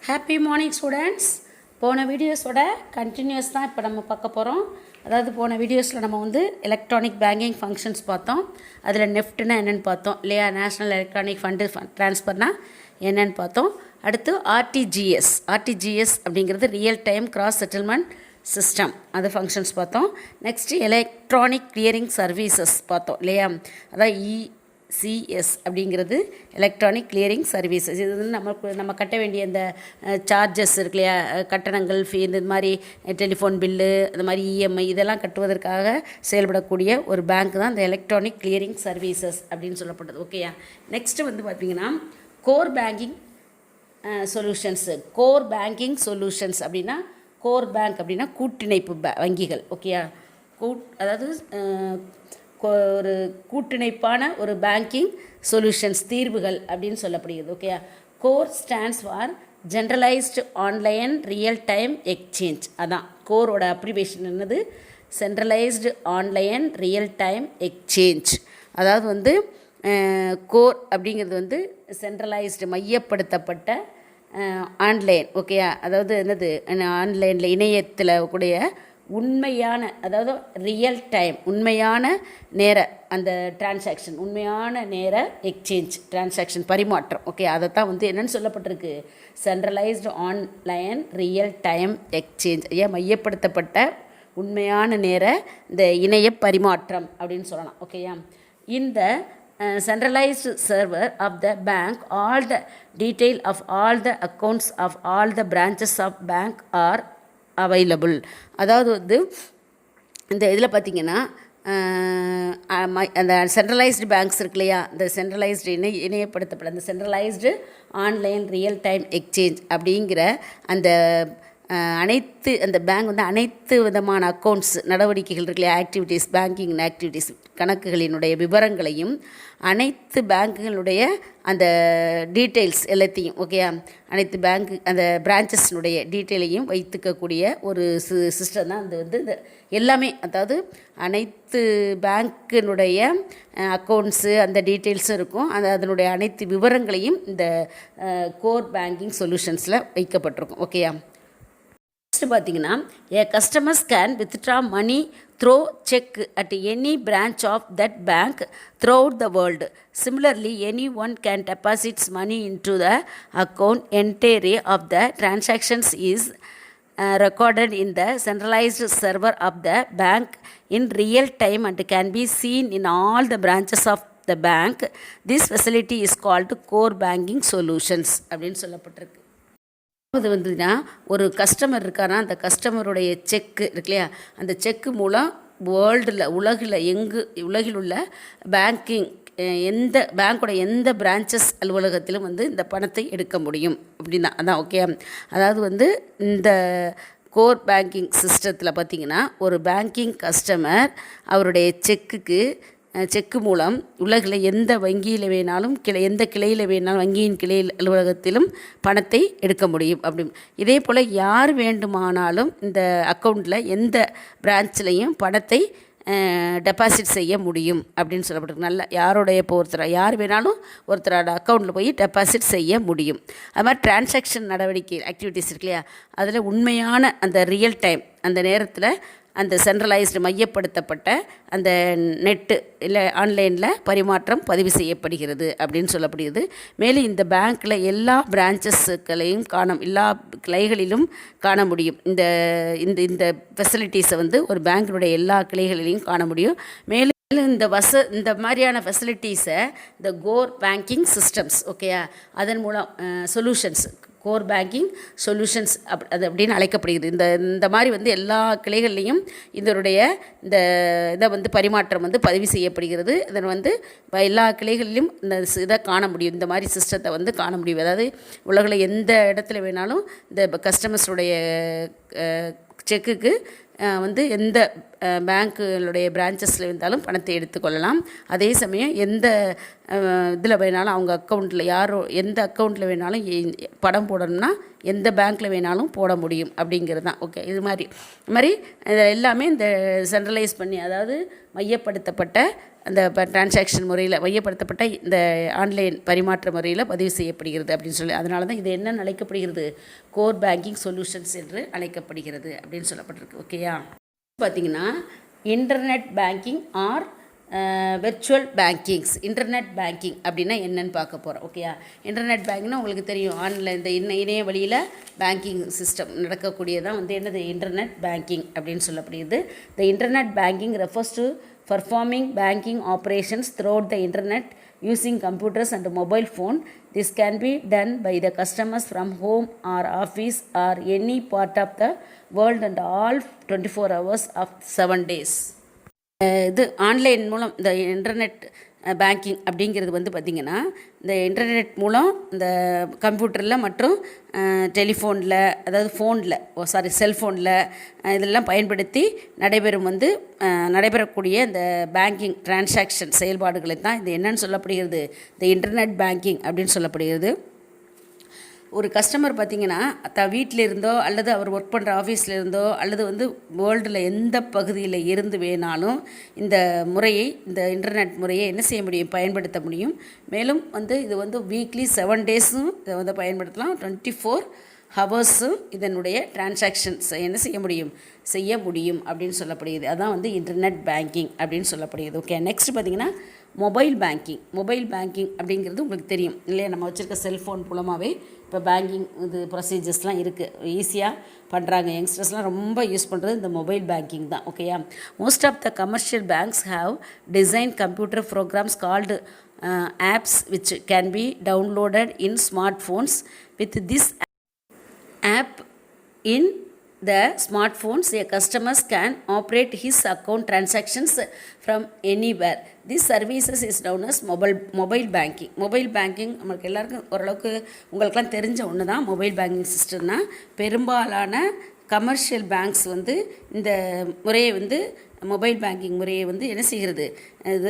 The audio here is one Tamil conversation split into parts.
Happy morning students. போன வீடியோஸோட கண்டினியூஸ் தான் இப்போ நம்ம பார்க்க போகிறோம். அதாவது போன வீடியோஸில் நம்ம வந்து எலக்ட்ரானிக் பேங்கிங் ஃபங்க்ஷன்ஸ் பார்த்தோம். அதில் நெஃப்ட்னா என்னென்னு பார்த்தோம் இல்லையா, நேஷ்னல் எலக்ட்ரானிக் ஃபண்டு ட்ரான்ஸ்ஃபர்னால் என்னென்னு பார்த்தோம். அடுத்து ஆர்டிஜிஎஸ் அப்படிங்கிறது real time cross settlement system, அது ஃபங்க்ஷன்ஸ் பார்த்தோம். நெக்ஸ்ட்டு எலக்ட்ரானிக் கிளியரிங் சர்வீசஸ் பார்த்தோம் இல்லையா, அதான் சிஎஸ் அப்படிங்கிறது எலக்ட்ரானிக் கிளியரிங் சர்வீசஸ். இது வந்து நம்ம கட்ட வேண்டிய இந்த சார்ஜஸ் இருக்கு இல்லையா, கட்டணங்கள், ஃபீ, இந்த மாதிரி டெலிஃபோன் பில்லு, இந்த மாதிரி இஎம்ஐ இதெல்லாம் கட்டுவதற்காக செயல்படக்கூடிய ஒரு பேங்க் தான் இந்த எலக்ட்ரானிக் கிளியரிங் சர்வீசஸ் அப்படின்னு சொல்லப்பட்டது. ஓகேயா. நெக்ஸ்ட்டு வந்து பார்த்திங்கன்னா கோர் பேங்கிங் சொல்யூஷன்ஸ் அப்படின்னா, கோர் பேங்க் அப்படின்னா கூட்டிணைப்பு வங்கிகள். ஓகேயா. அதாவது ஒரு கூட்டிணைப்பான ஒரு பேங்கிங் சொல்யூஷன்ஸ் தீர்வுகள் அப்படின்னு சொல்லப்படுகிறது. Okay. Core stands for generalised online real time exchange. அதான் கோரோட அப்ரிவேஷன் என்னது, centralised online real time exchange. அதாவது வந்து கோர் அப்படிங்கிறது வந்து சென்ட்ரலைஸ்டு மையப்படுத்தப்பட்ட ஆன்லைன். ஓகேயா. அதாவது என்னது, ஆன்லைனில் இணையத்தில் கூடிய உண்மையான, அதாவது ரியல் டைம் உண்மையான நேர அந்த டிரான்சாக்ஷன், உண்மையான நேர எக்ஸ்சேஞ்ச் டிரான்சாக்ஷன் பரிமாற்றம். ஓகே. அதை தான் வந்து என்னென்னு சொல்லப்பட்டிருக்கு, centralised online real time exchange. ஏன் மையப்படுத்தப்பட்ட உண்மையான நேர இந்த இணைய பரிமாற்றம் அப்படின்னு சொல்லலாம். ஓகேயா. இந்த centralized server of the bank, all the detail of all the accounts of all the branches of bank are available. அதாவது வந்து இந்த இதில் பார்த்திங்கன்னா அந்த சென்ட்ரலைஸ்டு பேங்க்ஸ் இருக்கு இல்லையா, இந்த சென்ட்ரலைஸ்டு இணையப்படுத்தப்பட்ட அந்த centralised online real time exchange அப்படிங்கிற அந்த அனைத்து அந்த பேங்க் வந்து அனைத்து விதமான அக்கௌண்ட்ஸ் நடவடிக்கைகள் இருக்கு இல்லையா, ஆக்டிவிட்டீஸ், பேங்கிங் ஆக்டிவிட்டீஸ், கணக்குகளினுடைய விவரங்களையும் அனைத்து பேங்குகளுடைய அந்த டீட்டெயில்ஸ் எல்லாத்தையும், ஓகே, அனைத்து பேங்க் அந்த பிரான்ச்சஸ்னுடைய டீட்டெயிலையும் வைத்துக்கக்கூடிய ஒரு சிஸ்டம் தான் அது வந்து இந்த எல்லாமே. அதாவது அனைத்து பேங்க்கினுடைய அக்கௌண்ட்ஸு அந்த டீட்டெயில்ஸும் இருக்கும், அதனுடைய அனைத்து விவரங்களையும் இந்த கோர் பேங்கிங் சொல்யூஷன்ஸில் வைக்கப்பட்டிருக்கும். ஓகேயா. நெக்ஸ்ட் பார்த்தீங்கன்னா, a customers can withdraw money through cheque at any branch of that bank throughout the world. Similarly, anyone can deposit money into the account. Entry of the transactions is recorded in the centralized server of the bank in real time and can be seen in all the branches of the bank. This facility is called core banking solutions அப்படின்னு சொல்லப்பட்டிருக்கு. அது வந்துன்னா, ஒரு கஸ்டமர் இருக்காரா, அந்த கஸ்டமருடைய செக்கு இருக்கு இல்லையா, அந்த செக்கு மூலம் உலகில் உள்ள பேங்கிங் எந்த பேங்க்கோட எந்த பிரான்ச்சஸ் அலுவலகத்திலும் வந்து இந்த பணத்தை எடுக்க முடியும் அப்படின்னா அதான். ஓகே. அதாவது வந்து இந்த கோர் பேங்கிங் சிஸ்டத்தில் பார்த்திங்கன்னா, ஒரு பேங்கிங் கஸ்டமர் அவருடைய செக்கு மூலம் உலகில் எந்த வங்கியில் வேணாலும் எந்த கிளையில் வேணாலும் வங்கியின் கிளை அலுவலகத்திலும் பணத்தை எடுக்க முடியும் அப்படி. இதே போல் யார் வேண்டுமானாலும் இந்த அக்கௌண்ட்டில் எந்த பிரான்ச்லேயும் பணத்தை டெபாசிட் செய்ய முடியும் அப்படின்னு சொல்லப்பட்டிருக்கு. நல்லா யாருடைய யார் வேணாலும் ஒருத்தரோட அக்கௌண்ட்டில் போய் டெபாசிட் செய்ய முடியும். அது மாதிரி டிரான்சாக்ஷன் நடவடிக்கை ஆக்டிவிட்டீஸ் இருக்கு இல்லையா, அதில் உண்மையான அந்த ரியல் டைம் அந்த நேரத்தில் அந்த சென்ட்ரலைஸ்டு மையப்படுத்தப்பட்ட அந்த நெட்டு இல்லை ஆன்லைனில் பரிமாற்றம் பதிவு செய்யப்படுகிறது அப்படின்னு சொல்லப்படுகிறது. மேலும் இந்த பேங்க்கில் எல்லா பிரான்ச்சஸ்களையும் எல்லா கிளைகளிலும் காண முடியும். இந்த இந்த இந்த ஃபெசிலிட்டிஸை வந்து ஒரு பேங்கினுடைய எல்லா கிளைகளிலையும் காண முடியும். மேலும் இந்த மாதிரியான ஃபெசிலிட்டிஸை இந்த கோர் பேங்கிங் சிஸ்டம்ஸ், ஓகேயா, அதன் மூலம் சொல்யூஷன்ஸ், கோர் பேங்கிங் சொல்யூஷன்ஸ் அது அப்படின்னு அழைக்கப்படுகிறது. இந்த மாதிரி வந்து எல்லா கிளைகள்லேயும் இதனுடைய இதை வந்து பரிமாற்றம் வந்து பதிவு செய்யப்படுகிறது. இதன் வந்து எல்லா கிளைகளிலும் இந்த இதை காண முடியும், இந்த மாதிரி சிஸ்டத்தை வந்து காண முடியும். அதாவது உலகில் எந்த இடத்துல வேணாலும் இந்த கஸ்டமர்ஸுடைய செக்குக்கு வந்து எந்த பேங்க்குடைய பிரான்ச்சஸில் இருந்தாலும் பணத்தை எடுத்துக்கொள்ளலாம். அதே சமயம் எந்த இதில் வேணாலும் அவங்க அக்கௌண்ட்டில் எந்த அக்கௌண்ட்டில் வேணாலும் பணம் போடணும்னா எந்த பேங்க்கில் வேணாலும் போட முடியும் அப்படிங்கிறது தான். ஓகே. இது மாதிரி எல்லாமே இந்த சென்ட்ரலைஸ் பண்ணி, அதாவது மையப்படுத்தப்பட்ட அந்த டிரான்சாக்ஷன் முறையில் மையப்படுத்தப்பட்ட இந்த ஆன்லைன் பரிமாற்ற முறையில் பதிவு செய்யப்படுகிறது அப்படின்னு சொல்லி, அதனால தான் இது என்ன அழைக்கப்படுகிறது, கோர் பேங்கிங் சொல்யூஷன்ஸ் என்று அழைக்கப்படுகிறது அப்படின்னு சொல்லப்பட்டிருக்கு. ஓகேயா. பார்த்திங்கன்னா internet banking R virtual bankings. Internet banking அப்படின்னா என்னென்னு பார்க்க போகிறோம். ஓகேயா. இன்டர்நெட் பேங்கிங்னா உங்களுக்கு தெரியும், ஆன்லைன் இந்த இணைய வழியில் பேங்கிங் சிஸ்டம் நடக்கக்கூடியதான் வந்து என்னது இன்டர்நெட் பேங்கிங் அப்படின்னு சொல்லப்படுகிறது. The internet banking refers to performing banking operations throughout the internet using computers and mobile phone. This can be done by the customers from home or office or any part of the world and all 24 hours of 7 days. இது ஆன்லைன் மூலம் இந்த இன்டர்நெட் பேங்கிங் அப்படிங்கிறது வந்து பார்த்திங்கன்னா, இந்த இன்டர்நெட் மூலம் இந்த கம்ப்யூட்டரில் மற்றும் டெலிஃபோனில், அதாவது செல்ஃபோனில் இதெல்லாம் பயன்படுத்தி நடைபெறக்கூடிய இந்த பேங்கிங் டிரான்சாக்ஷன் செயல்பாடுகளை தான் இது என்னன்னு சொல்லப்படுகிறது, இந்த இன்டர்நெட் பேங்கிங் அப்படின்னு சொல்லப்படுகிறது. ஒரு கஸ்டமர் பார்த்திங்கன்னா வீட்டில் இருந்தோ அல்லது அவர் ஒர்க் பண்ணுற ஆஃபீஸில் இருந்தோ அல்லது வந்து வேர்ல்டில் எந்த பகுதியில் இருந்து வேணாலும் இந்த இன்டர்நெட் முறையை என்ன செய்ய முடியும், பயன்படுத்த முடியும். மேலும் வந்து இது வந்து வீக்லி 7 டேஸும் இதை வந்து பயன்படுத்தலாம். 24 ஹவர்ஸும் இதனுடைய டிரான்சாக்ஷன்ஸ் என்ன செய்ய முடியும் அப்படின்னு சொல்லப்படுகிறது. அதான் வந்து இன்டர்நெட் பேங்கிங் அப்படின்னு சொல்லப்படுகிறது. ஓகே. நெக்ஸ்ட் பார்த்திங்கன்னா மொபைல் பேங்கிங் அப்படிங்கிறது உங்களுக்கு தெரியும் இல்லையா, நம்ம வச்சுருக்க செல்ஃபோன் மூலமாகவே இப்போ பேங்கிங் இது ப்ரொசீஜர்ஸ்லாம் இருக்குது, ஈஸியாக பண்ணுறாங்க. யங்ஸ்டர்ஸ்லாம் ரொம்ப யூஸ் பண்ணுறது இந்த மொபைல் பேங்கிங் தான். ஓகேயா. Most of the commercial banks have design computer programs called apps which can be downloaded in smart phones. With this app in the smartphones, a customers can operate his account transactions from anywhere. This services is known as mobile banking. Mobile banking நம்மளுக்கு எல்லாருக்கும் ஓரளவுக்கு உங்களுக்கெல்லாம் தெரிஞ்ச ஒன்று தான் மொபைல் பேங்கிங் சிஸ்டம்னா. பெரும்பாலான கமர்ஷியல் பேங்க்ஸ் வந்து இந்த முறையை வந்து மொபைல் பேங்கிங் முறையை வந்து என்ன செய்கிறது,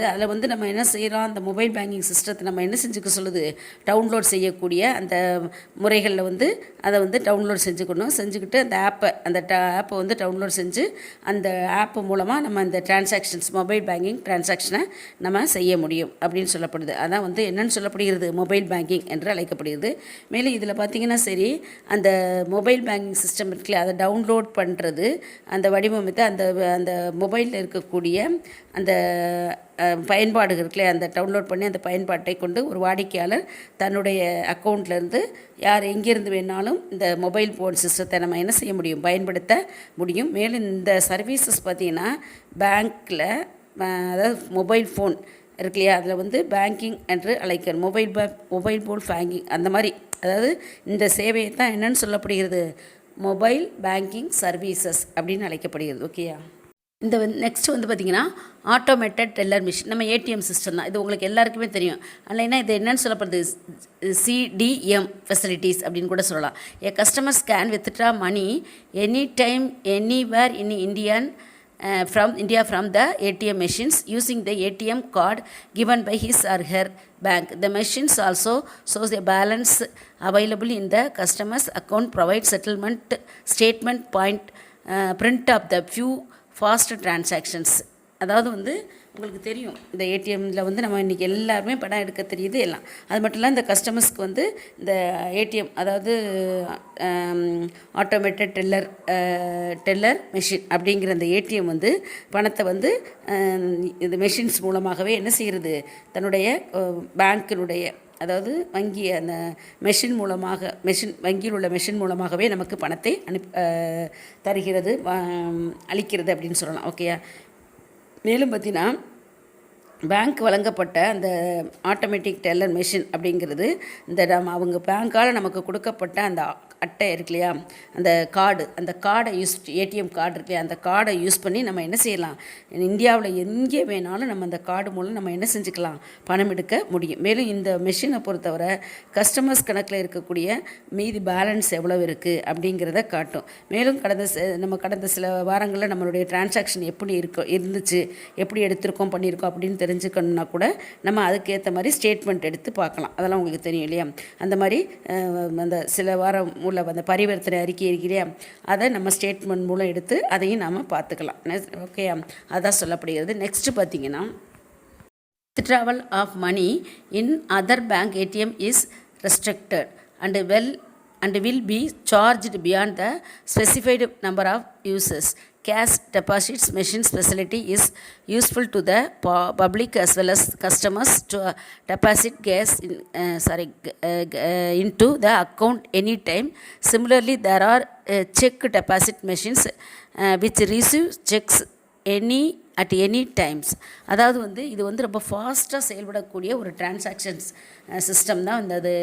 அதில் வந்து நம்ம என்ன செய்கிறோம், அந்த மொபைல் பேங்கிங் சிஸ்டத்தை நம்ம என்ன செஞ்சுக்க சொல்லுது, டவுன்லோட் செய்யக்கூடிய அந்த முறைகளில் வந்து அதை வந்து டவுன்லோட் செஞ்சுக்கிட்டு அந்த ஆப்பை வந்து டவுன்லோட் செஞ்சு அந்த ஆப்பு மூலமாக நம்ம அந்த மொபைல் பேங்கிங் டிரான்சாக்ஷனை நம்ம செய்ய முடியும் அப்படின்னு சொல்லப்படுது. அதான் வந்து என்னென்னு சொல்லப்படுகிறது, மொபைல் பேங்கிங் என்று அழைக்கப்படுகிறது. மேலும் இதில் பார்த்திங்கன்னா சரி, அந்த மொபைல் பேங்கிங் சிஸ்டம் இருக்குல்ல, அதை டவுன்லோட் பண்ணுறது, அந்த வடிவமைத்து அந்த மொபைலில் இருக்கக்கூடிய அந்த பயன்பாடுகள் இருக்குல்ல, அந்த டவுன்லோட் பண்ணி அந்த பயன்பாட்டை கொண்டு ஒரு வாடிக்கையாளர் தன்னுடைய அக்கௌண்ட்லேருந்து எங்கேருந்து வேணாலும் இந்த மொபைல் ஃபோன் சிஸ்டத்தை நம்ம என்ன செய்ய முடியும், பயன்படுத்த முடியும். மேலும் இந்த சர்வீசஸ் பார்த்திங்கன்னா பேங்க்கில், அதாவது மொபைல் ஃபோன் இருக்கு இல்லையா, அதில் வந்து பேங்கிங் என்று அழைக்கிறோம். மொபைல் ஃபோன் பேங்கிங் அந்த மாதிரி, அதாவது இந்த சேவையை தான் என்னென்னு சொல்லப்படுகிறது, மொபைல் பேங்கிங் சர்வீசஸ் அப்படின்னு அழைக்கப்படுகிறது. ஓகேயா. இந்த நெக்ஸ்ட் வந்து பார்த்திங்கன்னா ஆட்டோமேட்டட் டெல்லர் மிஷின். நம்ம ஏடிஎம் சிஸ்டம் தான், இது உங்களுக்கு எல்லாருக்குமே தெரியும். இல்லைன்னா இது என்னென்னு சொல்லப்படுது, சிடிஎம் ஃபெசிலிட்டிஸ் அப்படின்னு கூட சொல்லலாம். A customers can withdraw money any time anywhere in from the ATM machines using the ATM card given by his or her bank. The machines also shows a balance available in the customer's account, provide settlement statement print of the few fast transactions. அதாவது வந்து உங்களுக்கு தெரியும், இந்த ஏடிஎம்மில் வந்து நம்ம இன்றைக்கி எல்லாருமே படம் எடுக்க தெரியுது எல்லாம். அது மட்டும் இல்லை, இந்த கஸ்டமர்ஸ்க்கு வந்து இந்த ஏடிஎம், அதாவது ஆட்டோமேட்டட் டெல்லர் மெஷின் அப்படிங்கிற அந்த ஏடிஎம் வந்து பணத்தை வந்து இந்த மெஷின்ஸ் மூலமாகவே என்ன செய்கிறது, தன்னுடைய பேங்க்கினுடைய, அதாவது அந்த வங்கியில் உள்ள மெஷின் மூலமாகவே நமக்கு பணத்தை அளிக்கிறது அப்படின்னு சொல்லலாம். ஓகேயா. மேலும் பார்த்தீங்கன்னா பேங்க் வழங்கப்பட்ட அந்த ஆட்டோமேட்டிக் டெல்லர் மெஷின் அப்படிங்கிறது அவங்க பேங்க்கால் நமக்கு கொடுக்கப்பட்ட அந்த அட்டை இருக்கு இல்லையா, அந்த கார்டை ஏடிஎம் கார்டு இருக்கு இல்லையா, அந்த கார்டை யூஸ் பண்ணி நம்ம என்ன செய்யலாம், இந்தியாவில் எங்கே வேணாலும் நம்ம அந்த கார்டு மூலம் நம்ம என்ன செஞ்சுக்கலாம், பணம் எடுக்க முடியும். மேலும் இந்த மெஷினை பொறுத்தவரை கஸ்டமர்ஸ் கணக்கில் இருக்கக்கூடிய மீதி பேலன்ஸ் எவ்வளோ இருக்குது அப்படிங்கிறத காட்டும். மேலும் கடந்த சில வாரங்களில் நம்மளுடைய டிரான்சாக்ஷன் எப்படி இருந்துச்சு, எப்படி எடுத்திருக்கோம் பண்ணியிருக்கோம் அப்படின்னு தெரிஞ்சுக்கணுன்னா கூட நம்ம அதுக்கேற்ற மாதிரி ஸ்டேட்மெண்ட் எடுத்து பார்க்கலாம். அதெல்லாம் உங்களுக்கு தெரியும் இல்லையா. அந்த மாதிரி அந்த சில வாரம் உள்ள அந்த பரிவர்த்தனை அறிக்கை இருக்கிறையா, அதை நம்ம ஸ்டேட்மெண்ட் மூலம் எடுத்து அதையும் நாம் பார்த்துக்கலாம். ஓகே, அதான் சொல்லப்படுகிறது. நெக்ஸ்ட்டு பார்த்திங்கன்னா withdrawal of money in other bank ATM is restricted and will be charged beyond the specified number of uses. Cash deposits machines facility is useful to the public as well as customers to deposit into the account anytime. Similarly, there are check deposit machines which receive checks at any times. அதாவது வந்து இது வந்து ரொம்ப ஃபாஸ்ட்டாக செயல்படக்கூடிய ஒரு டிரான்சாக்ஷன்ஸ் சிஸ்டம் தான் இந்த அது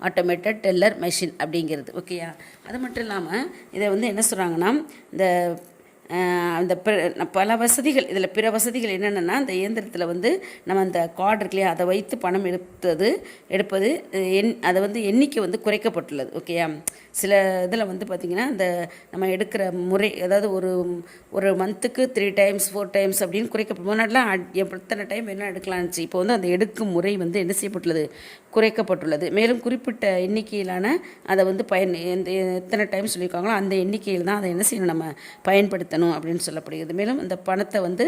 ஆட்டோமேட்டட் டெல்லர் மெஷின் அப்படிங்கிறது. ஓகேயா, அது மட்டும் இல்லாமல் இதை வந்து என்ன சொல்கிறாங்கன்னா, இந்த பல வசதிகள், இதில் பிற வசதிகள் என்னென்னா, இந்த இயந்திரத்தில் வந்து நம்ம அந்த கார்டு இருக்கு இல்லையா, அதை வைத்து பணம் எடுப்பது அதை வந்து எண்ணிக்கை வந்து குறைக்கப்பட்டுள்ளது. ஓகேயா, சில இதில் வந்து பார்த்திங்கன்னா இந்த நம்ம எடுக்கிற முறை, அதாவது ஒரு மந்த்துக்கு 3 times 4 times அப்படின்னு குறைக்கப்படும். முன்னாடிலாம் எத்தனை டைம் வேணால் எடுக்கலாம்னுச்சு. இப்போ வந்து அந்த எடுக்கும் முறை வந்து என்ன செய்யப்பட்டுள்ளது, குறைக்கப்பட்டுள்ளது. மேலும் குறிப்பிட்ட எண்ணிக்கையிலான அதை வந்து எத்தனை டைம் சொல்லியிருக்காங்களோ அந்த எண்ணிக்கையில் தான் அதை என்ன செய்யணும், நம்ம பயன்படுத்தணும் அப்படின்னு சொல்லப்படுகிறது. மேலும் இந்த பணத்தை வந்து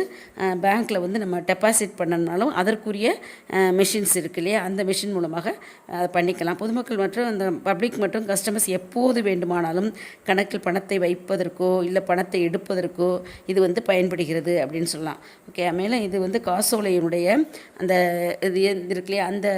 பேங்க்கில் வந்து நம்ம டெபாசிட் பண்ணனாலும் அதற்குரிய மெஷின்ஸ் இருக்கு இல்லையா, அந்த மெஷின் மூலமாக பண்ணிக்கலாம். பொதுமக்கள் மற்றும் அந்த பப்ளிக் மற்றும் கஸ்டமர்ஸ் எப்போது வேண்டுமானாலும் கணக்கில் பணத்தை வைப்பதற்கோ இல்லை பணத்தை எடுப்பதற்கோ இது வந்து பயன்படுகிறது அப்படின்னு சொல்லலாம். ஓகே, மேலும் இது வந்து காசோலையினுடைய அந்த இது இருக்கு இல்லையா, அந்த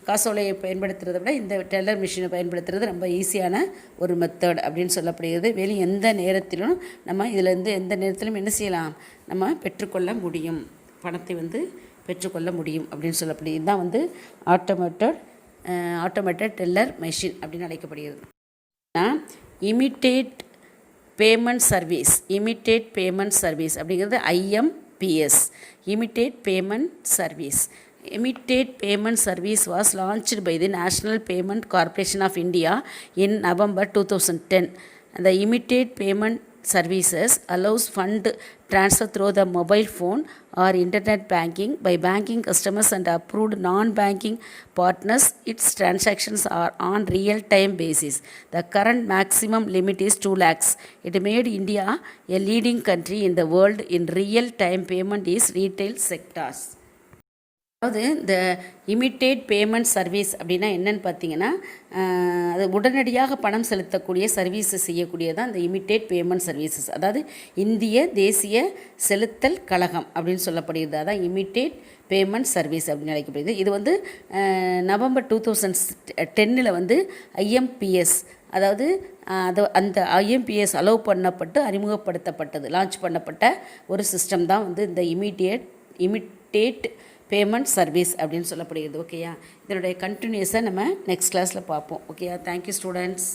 காசோலையை பயன்படுத்துறதை விட இந்த டெல்லர் மிஷினை பயன்படுத்துறது ரொம்ப ஈஸியான ஒரு மெத்தட் அப்படின்னு சொல்லப்படுகிறது. மேலும் எந்த நேரத்திலும் நம்ம இதிலேருந்து எந்த நேரத்திலும் என்ன செய்யலாம், நம்ம பெற்றுக்கொள்ள முடியும், பணத்தை வந்து பெற்றுக்கொள்ள முடியும் அப்படின்னு சொல்லப்படுது. இதுதான் வந்து ஆட்டோமேட்டட் டெல்லர் மெஷின் அப்படின்னு அழைக்கப்படுகிறது. இமிடியேட் பேமெண்ட் சர்வீஸ் அப்படிங்கிறது IMPS, immediate payment service. Immediate payment service was launched by the National Payment Corporation of India in November 2010. The immediate payment services allows fund transfer through the mobile phone or internet banking by banking customers and approved non-banking partners. Its transactions are on real-time basis. The current maximum limit is 2 lakhs. It made India a leading country in the world in real-time payment is retail sectors. அதாவது இந்த இமிடியேட் பேமெண்ட் சர்வீஸ் அப்படின்னா என்னென்னு பார்த்தீங்கன்னா, அது உடனடியாக பணம் செலுத்தக்கூடிய சர்வீஸை செய்யக்கூடியதான் இந்த இமிடியேட் பேமெண்ட் சர்வீசஸ். அதாவது இந்திய தேசிய செலுத்தல் கழகம் அப்படின்னு சொல்லப்படுகிறது. அதான் இமிடியேட் பேமெண்ட் சர்வீஸ் அப்படின்னு அழைக்கப்படுகிறது. இது வந்து நவம்பர் 2010 வந்து IMPS, அதாவது அந்த IMPS அலோவ் பண்ணப்பட்டு அறிமுகப்படுத்தப்பட்டது, லான்ச் பண்ணப்பட்ட ஒரு சிஸ்டம் தான் வந்து இந்த இமிடியேட் பேமெண்ட் சர்வீஸ் அப்படின்னு சொல்லப்படுகிறது. ஓகேயா, இதனுடைய கண்டினியூஸை நம்ம நெக்ஸ்ட் கிளாஸில் பார்ப்போம். ஓகேயா, தேங்க்யூ ஸ்டூடெண்ட்ஸ்.